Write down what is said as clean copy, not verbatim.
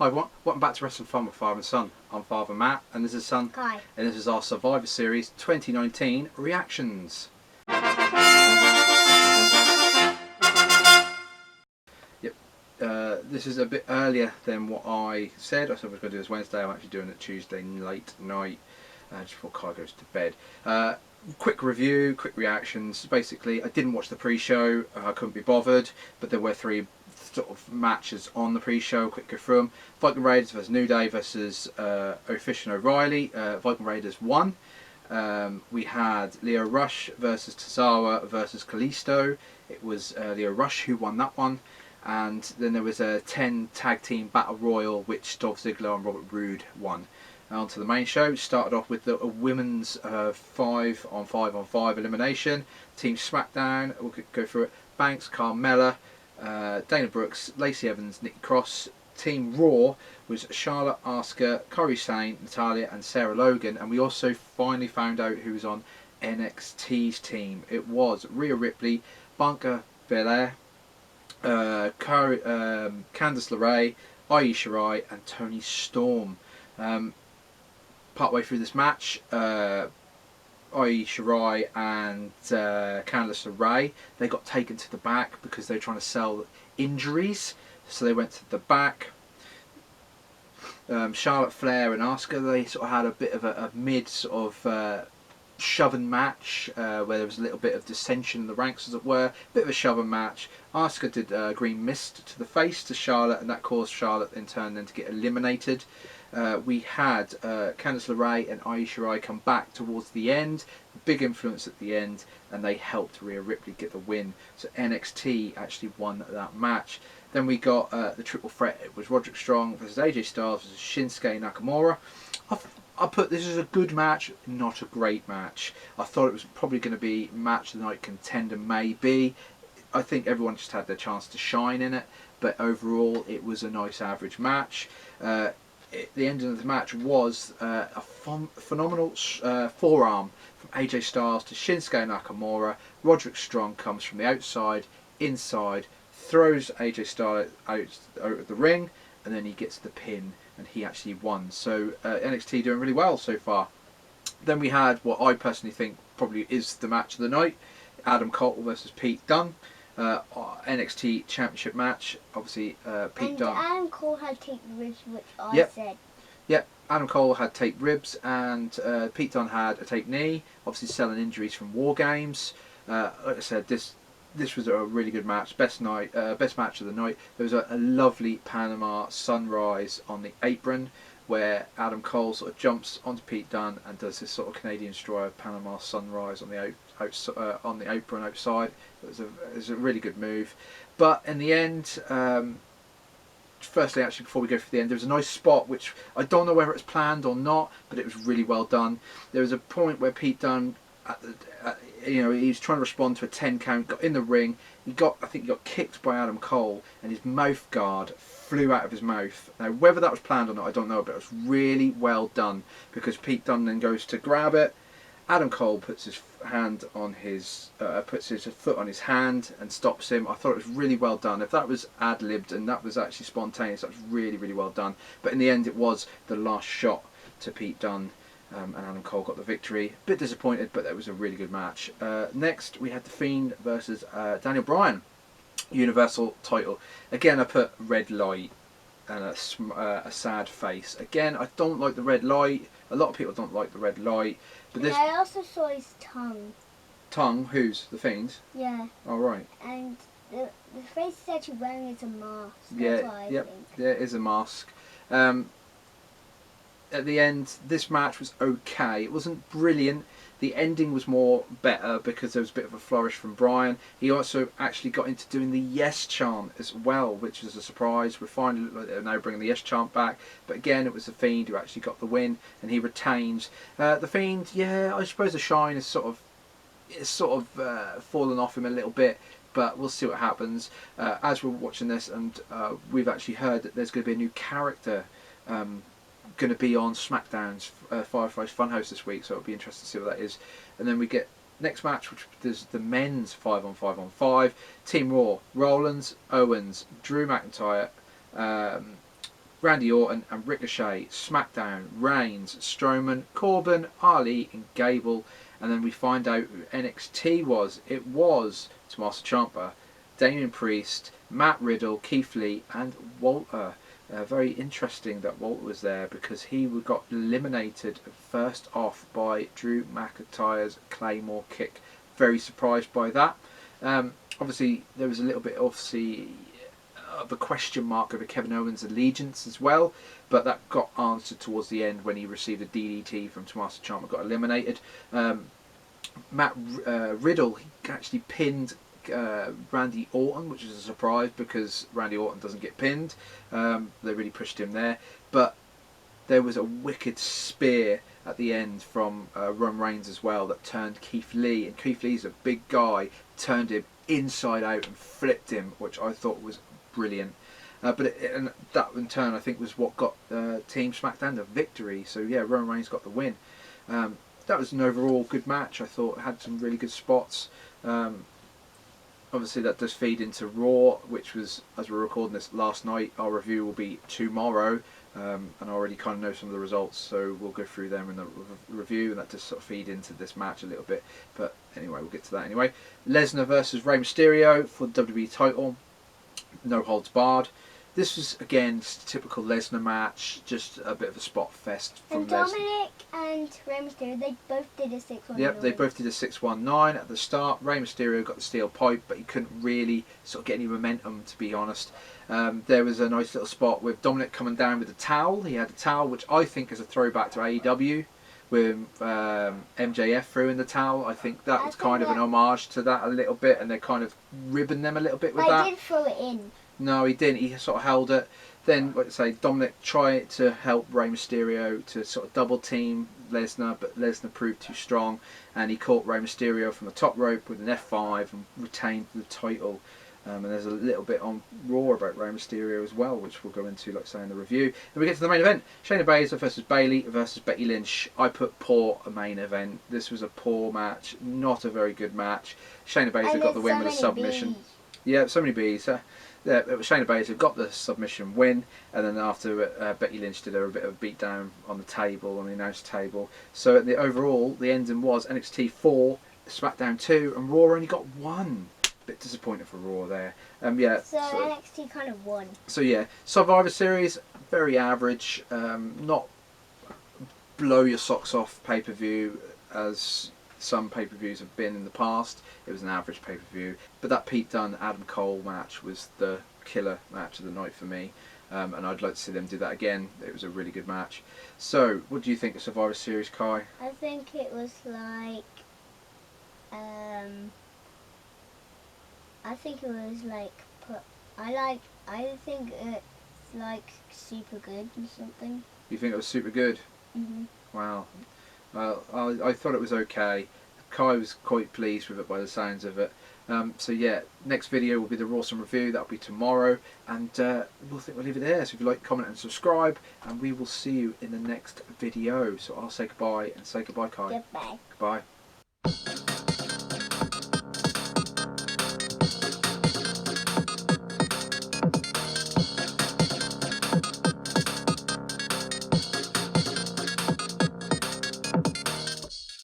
Hi everyone, welcome back to Wrestling Fun with Father and Son. I'm Father Matt and this is Son. Hi. And this is our Survivor Series 2019 reactions. Yep, this is a bit earlier than what I said. I said I was going to do this Wednesday. I'm actually doing it Tuesday late night, just before Kai goes to bed. Quick review, quick reactions. Basically, I didn't watch the pre-show. I couldn't be bothered, but there were three sort of matches on the pre-show. Quick go through them. Viking Raiders versus New Day versus Fish and O'Reilly. Viking Raiders won. We had Lio Rush versus Tozawa versus Kalisto. It was Lio Rush who won that one. And then there was a 10 tag team battle royal which Dolph Ziggler and Robert Roode won. On to the main show. Started off with a women's 5 on 5 on 5 elimination. Team SmackDown, we'll go through it. Banks, Carmella, Dana Brooks, Lacey Evans, Nikki Cross. Team Raw was Charlotte, Asuka, Kairi Sane, Natalya and Sarah Logan. And we also finally found out who was on NXT's team. It was Rhea Ripley, Bianca Belair, Candice LeRae, Io Shirai and Toni Storm. Partway through this match, Io Shirai and Candice LeRae, they got taken to the back because they were trying to sell injuries, so they went to the back. Charlotte Flair and Asuka, they sort of had a bit of a mid sort of shoving match where there was a little bit of dissension in the ranks, as it were. Bit of a shoving match. Asuka did green mist to the face to Charlotte, and that caused Charlotte in turn then to get eliminated. We had Candice LeRae and Io Shirai come back towards the end, big influence at the end, and they helped Rhea Ripley get the win. So NXT actually won that match. Then we got the triple threat. It was Roderick Strong versus AJ Styles versus Shinsuke Nakamura. I put this as a good match, not a great match. I thought it was probably going to be match of the night contender, maybe. I think everyone just had their chance to shine in it, but overall it was a nice average match. The ending of the match was a phenomenal forearm from AJ Styles to Shinsuke Nakamura. Roderick Strong comes from the outside, inside, throws AJ Styles out of the ring, and then he gets the pin, and he actually won. So NXT doing really well so far. Then we had what I personally think probably is the match of the night: Adam Cole versus Pete Dunne. NXT Championship match. Obviously, Pete Dunne. Adam Cole had taped ribs, which I said. Yep, Adam Cole had taped ribs, and Pete Dunne had a taped knee. Obviously, selling injuries from War Games. Like I said, this was a really good match. Best match of the night. There was a lovely Panama sunrise on the apron, where Adam Cole sort of jumps onto Pete Dunne and does this sort of Canadian Destroyer Panama sunrise on the apron outside. It was a really good move. But in the end, firstly, actually, before we go for the end, there was a nice spot which I don't know whether it's planned or not, but it was really well done. There was a point where Pete Dunne, he was trying to respond to a 10 count, got in the ring. I think he got kicked by Adam Cole, and his mouth guard flew out of his mouth. Now, whether that was planned or not, I don't know, but it was really well done, because Pete Dunne then goes to grab it. Adam Cole puts his hand on puts his foot on his hand and stops him. I thought it was really well done. If that was ad-libbed and that was actually spontaneous, that was really, really well done. But in the end, it was the last shot to Pete Dunne, and Adam Cole got the victory. A bit disappointed, but that was a really good match. Next, we had The Fiend versus Daniel Bryan, Universal title. Again, I put red light and a sad face. Again, I don't like the red light. A lot of people don't like the red light. But and I also saw his tongue. Tongue? Whose? The Fiend's? Yeah. Oh, right. And the face is actually wearing is a mask. That's what I think. Yeah, it is a mask. At the end, this match was okay. It wasn't brilliant. The ending was better because there was a bit of a flourish from Bryan. He also actually got into doing the yes chant as well, which was a surprise. We're finally now bringing the yes chant back. But again, it was the Fiend who actually got the win, and he retains. The Fiend, yeah, I suppose the shine is sort of fallen off him a little bit. But we'll see what happens. As we're watching this, and we've actually heard that there's going to be a new character going to be on SmackDown's Firefly's Funhouse this week, so it'll be interesting to see what that is. And then we get next match, which is the men's 5 on 5 on 5. Team Raw: Rollins, Owens, Drew McIntyre, Randy Orton and Ricochet, SmackDown, Reigns, Strowman, Corbin, Ali and Gable. And then we find out who NXT was. It was Tommaso Ciampa, Damian Priest, Matt Riddle, Keith Lee and Walter. Very interesting that Walter was there because he got eliminated first off by Drew McIntyre's Claymore kick. Very surprised by that. Obviously, there was a little bit of a question mark over Kevin Owens' allegiance as well, but that got answered towards the end when he received a DDT from Tommaso Ciampa, got eliminated. Matt Riddle, he actually pinned Randy Orton, which is a surprise because Randy Orton doesn't get pinned. They really pushed him there, but there was a wicked spear at the end from Roman Reigns as well that turned Keith Lee, and Keith Lee's a big guy, turned him inside out and flipped him, which I thought was brilliant. And that in turn I think was what got Team SmackDown the victory. So yeah, Roman Reigns got the win. That was an overall good match. I thought it had some really good spots. Obviously that does feed into Raw, which was, as we're recording this, last night. Our review will be tomorrow, and I already kind of know some of the results, so we'll go through them in the review, and that does sort of feed into this match a little bit. But anyway, we'll get to that anyway. Lesnar versus Rey Mysterio for the WWE title. No holds barred. This was again typical Lesnar match, just a bit of a spot fest from And Dominic and Rey Mysterio, they both did a 619. Yep, they both did a 619 at the start. Rey Mysterio got the steel pipe, but he couldn't really sort of get any momentum, to be honest. There was a nice little spot with Dominic coming down with a towel. He had a towel, which I think is a throwback to AEW, with MJF threw in the towel. I think that was kind of an homage to that a little bit, and they kind of ribboned them a little bit with that. I did throw it in. No, he didn't. He sort of held it. Then, like I say, Dominic tried to help Rey Mysterio to sort of double team Lesnar, but Lesnar proved too strong, and he caught Rey Mysterio from the top rope with an F5 and retained the title. And there's a little bit on Raw about Rey Mysterio as well, which we'll go into, like I say, in the review. Then we get to the main event: Shayna Baszler versus Bayley versus Becky Lynch. I put poor a main event. This was a poor match, not a very good match. Shayna Baszler got the win with a submission. Yeah, so many bees. Shayna Baszler got the submission win, and then after Becky Lynch did her a bit of a beat down on the table, on the announce table. So at the overall, the ending was NXT 4, SmackDown 2, and Raw only got 1. Bit disappointed for Raw there. So NXT kind of won. So yeah, Survivor Series, very average. Not blow your socks off pay-per-view as some pay-per-views have been in the past. It was an average pay-per-view, but that Pete Dunne Adam Cole match was the killer match of the night for me, and I'd like to see them do that again. It was a really good match. So what do you think of Survivor Series, Kai? I think it was like I think it's like super good or something. You think it was super good? Mhm. Wow. Well, I thought it was okay. Kai was quite pleased with it by the sounds of it. So yeah, next video will be the Rawsome review. That'll be tomorrow, and we'll leave it there. So if you like, comment and subscribe, and we will see you in the next video. So I'll say goodbye and say goodbye, Kai. Goodbye. Goodbye.